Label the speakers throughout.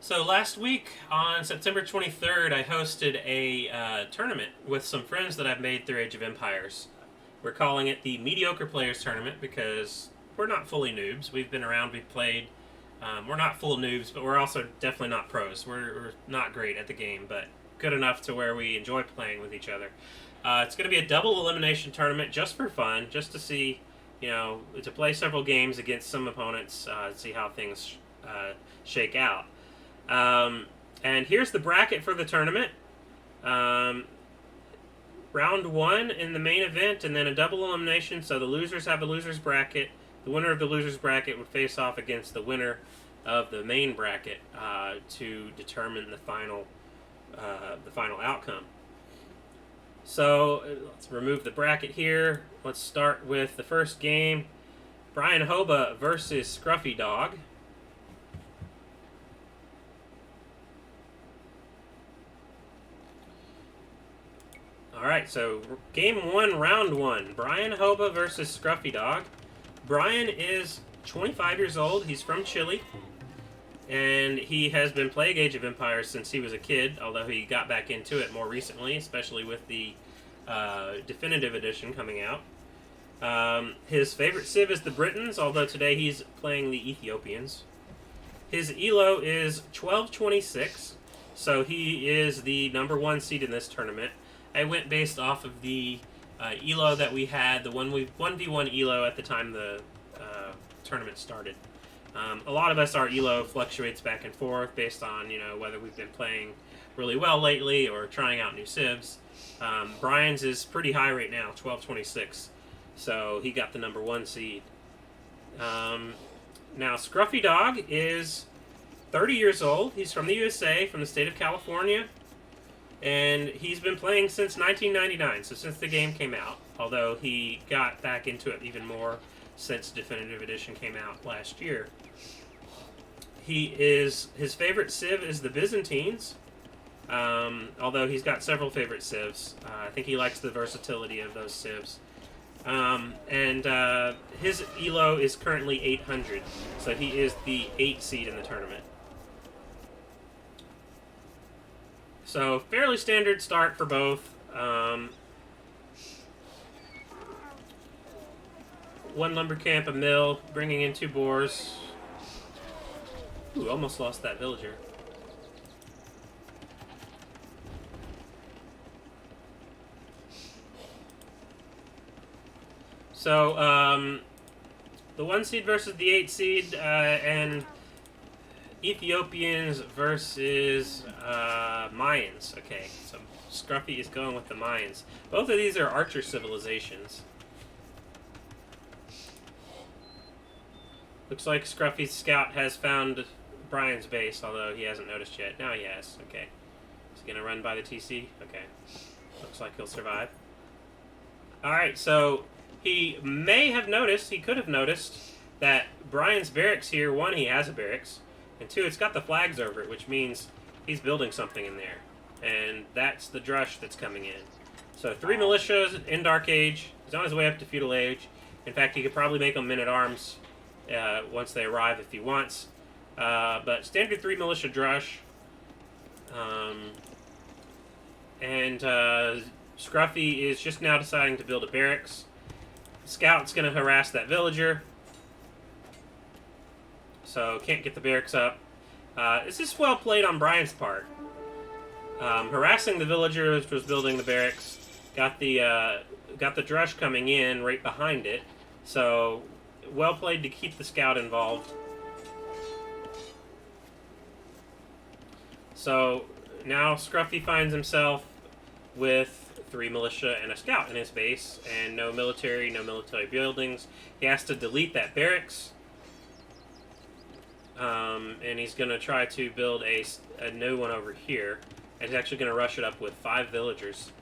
Speaker 1: So last week on September 23rd, I hosted a tournament with some friends that I've made through Age of Empires. We're calling it the Mediocre Players Tournament because we're not fully noobs. We've been around, we've played. We're not full noobs, but we're also definitely not pros. We're not great at the game, but good enough to where we enjoy playing with each other. It's going to be a double elimination tournament just for fun, just to see, to play several games against some opponents, see how things shake out. And here's the bracket for the tournament. Round one in the main event, and then a double elimination. So the losers have a losers bracket. The winner of the losers bracket would face off against the winner of the main bracket to determine the final outcome. So let's remove the bracket here. Let's start with the first game: BrianHoba versus Scruffy Dog. Alright, so game one, round one. BrianHoba versus Scruffy Dog. Brian is 25 years old. He's from Chile. And he has been playing Age of Empires since he was a kid, although he got back into it more recently, especially with the Definitive Edition coming out. His favorite civ is the Britons, although today he's playing the Ethiopians. His ELO is 1226, so he is the number one seed in this tournament. I went based off of the ELO that we had, the 1v1 ELO at the time the tournament started. A lot of us, our ELO fluctuates back and forth based on, whether we've been playing really well lately or trying out new civs. Brian's is pretty high right now, 1226, so he got the number one seed. Now, Scruffy Dog is 30 years old. He's from the USA, from the state of California. And he's been playing since 1999, so since the game came out. Although he got back into it even more since Definitive Edition came out last year. His favorite civ is the Byzantines. Although he's got several favorite civs. I think he likes the versatility of those civs. And his ELO is currently 800, so he is the 8th seed in the tournament. So, fairly standard start for both. One lumber camp, a mill, bringing in two boars. Ooh, almost lost that villager. So, the 1 seed versus the 8 seed, and Ethiopians versus Mayans. Okay, so Scruffy is going with the Mayans. Both of these are archer civilizations. Looks like Scruffy's scout has found Brian's base, although he hasn't noticed yet. Now he has. Okay. He's going to run by the TC? Okay. Looks like he'll survive. Alright, so he may have noticed, he could have noticed, that Brian's barracks here, one, he has a barracks, and two, it's got the flags over it, which means he's building something in there. And that's the drush that's coming in. So 3 militias in Dark Age. He's on his way up to Feudal Age. In fact, he could probably make them men-at-arms once they arrive if he wants. But standard 3 militia drush. And Scruffy is just now deciding to build a barracks. Scout's going to harass that villager. So can't get the barracks up. This is well played on Brian's part. Harassing the villager which was building the barracks. Got the drush coming in right behind it. So well played to keep the scout involved. So now Scruffy finds himself with 3 militia and a scout in his base, and no military buildings. He has to delete that barracks. And he's going to try to build a new one over here. And he's actually going to rush it up with 5 villagers.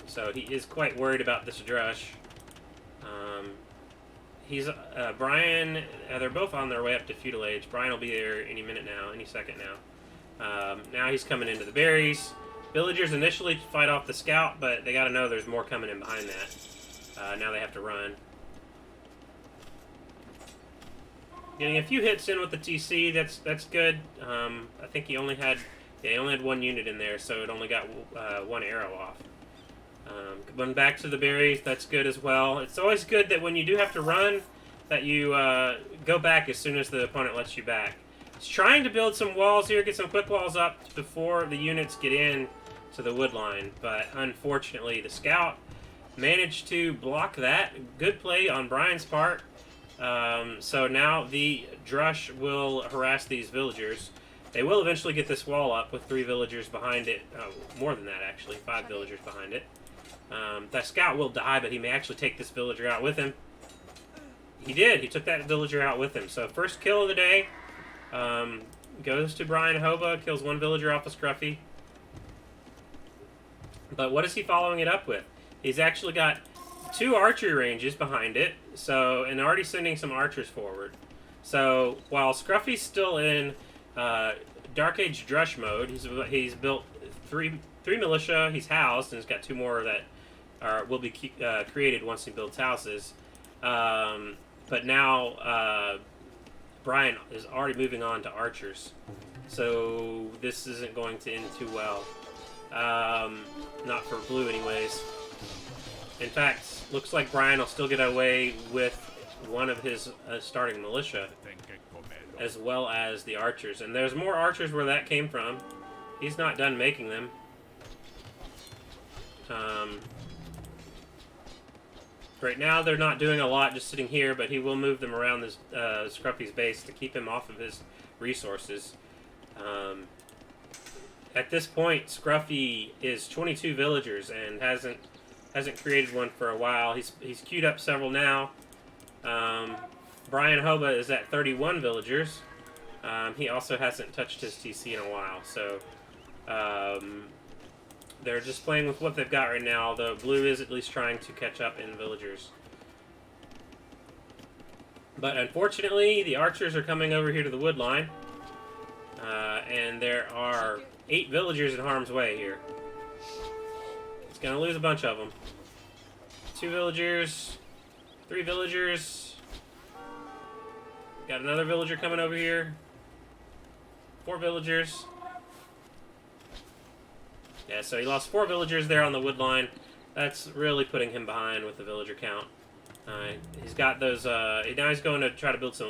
Speaker 1: So he is quite worried about this drush. Brian, they're both on their way up to Feudal Age. Brian will be there any minute now, any second now. Now he's coming into the berries. Villagers initially fight off the scout, but they got to know there's more coming in behind that. Now they have to run. Getting a few hits in with the TC, that's good. I think he only had one unit in there, so it only got one arrow off. Going back to the berries, that's good as well. It's always good that when you do have to run, that you go back as soon as the opponent lets you back. He's trying to build some walls here, get some quick walls up before the units get in to the wood line, but unfortunately the scout managed to block that. Good play on Brian's part. So now the Drush will harass these villagers. They will eventually get this wall up with 3 villagers behind it. More than that, actually. 5 villagers behind it. That scout will die, but he may actually take this villager out with him. He did. He took that villager out with him. So first kill of the day goes to BrianHoba. Kills 1 villager off of Scruffy. But what is he following it up with? He's actually got 2 archery ranges behind it, and already sending some archers forward. So while Scruffy's still in Dark Age Drush mode, he's built 3 militia. He's housed, and he's got 2 more that will be created once he builds houses. But now Brian is already moving on to archers, so this isn't going to end too well. Not for blue, anyways. In fact, looks like Brian will still get away with one of his starting militia, as well as the archers. And there's more archers where that came from. He's not done making them. Right now, they're not doing a lot, just sitting here, but he will move them around this Scruffy's base to keep him off of his resources. At this point, Scruffy is 22 villagers and hasn't created one for a while. He's queued up several now. BrianHoba is at 31 villagers. He also hasn't touched his TC in a while, so they're just playing with what they've got right now. The blue is at least trying to catch up in villagers. But unfortunately, the archers are coming over here to the wood line, and there are 8 villagers in harm's way here. It's going to lose a bunch of them. 2 villagers, 3 villagers. Got another villager coming over here. 4 villagers. Yeah, so he lost 4 villagers there on the wood line. That's really putting him behind with the villager count. He's got those. Now he's going to try to build some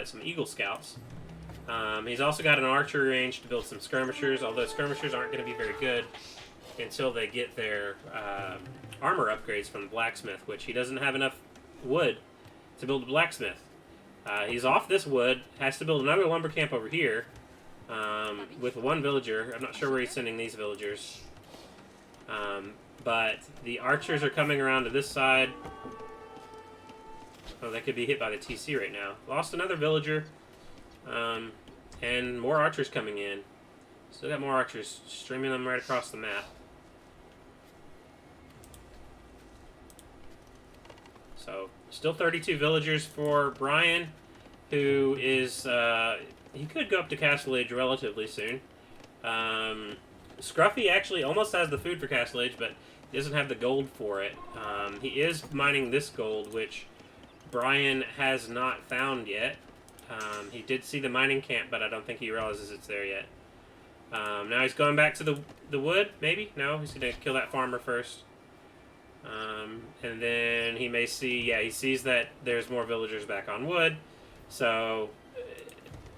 Speaker 1: some Eagle Scouts. He's also got an archery range to build some skirmishers, although skirmishers aren't going to be very good until they get their armor upgrades from the blacksmith, which he doesn't have enough wood to build a blacksmith. He's off this wood, has to build another lumber camp over here with 1 villager. I'm not sure where he's sending these villagers. But the archers are coming around to this side. Oh, they could be hit by the TC right now. Lost another villager. And more archers coming in. Still got more archers, streaming them right across the map. So, still 32 villagers for Brian, who is, he could go up to Castle Age relatively soon. Scruffy actually almost has the food for Castle Age, but he doesn't have the gold for it. He is mining this gold, which Brian has not found yet. He did see the mining camp, but I don't think he realizes it's there yet. Now he's going back to the wood, maybe? No, he's going to kill that farmer first. And then he may see, yeah, he sees that there's more villagers back on wood. So,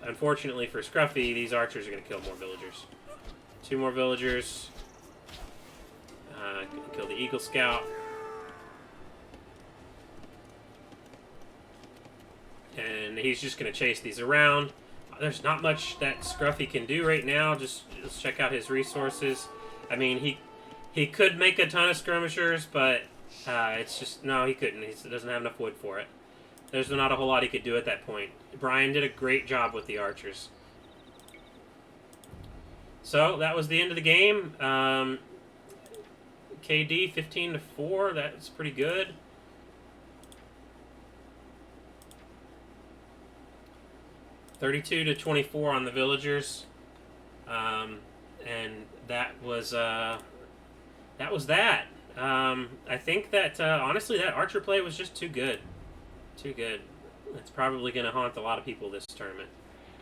Speaker 1: unfortunately for Scruffy, these archers are going to kill more villagers. 2 more villagers. Kill the Eagle Scout. And he's just going to chase these around. There's not much that Scruffy can do right now. Just check out his resources. I mean, he could make a ton of skirmishers, but it's just, no, he couldn't. He doesn't have enough wood for it. There's not a whole lot he could do at that point. Brian did a great job with the archers. So, that was the end of the game. KD 15-4, that's pretty good. (32-24) on the villagers, and that was that. I think that honestly, that archer play was just too good, too good. It's probably going to haunt a lot of people this tournament.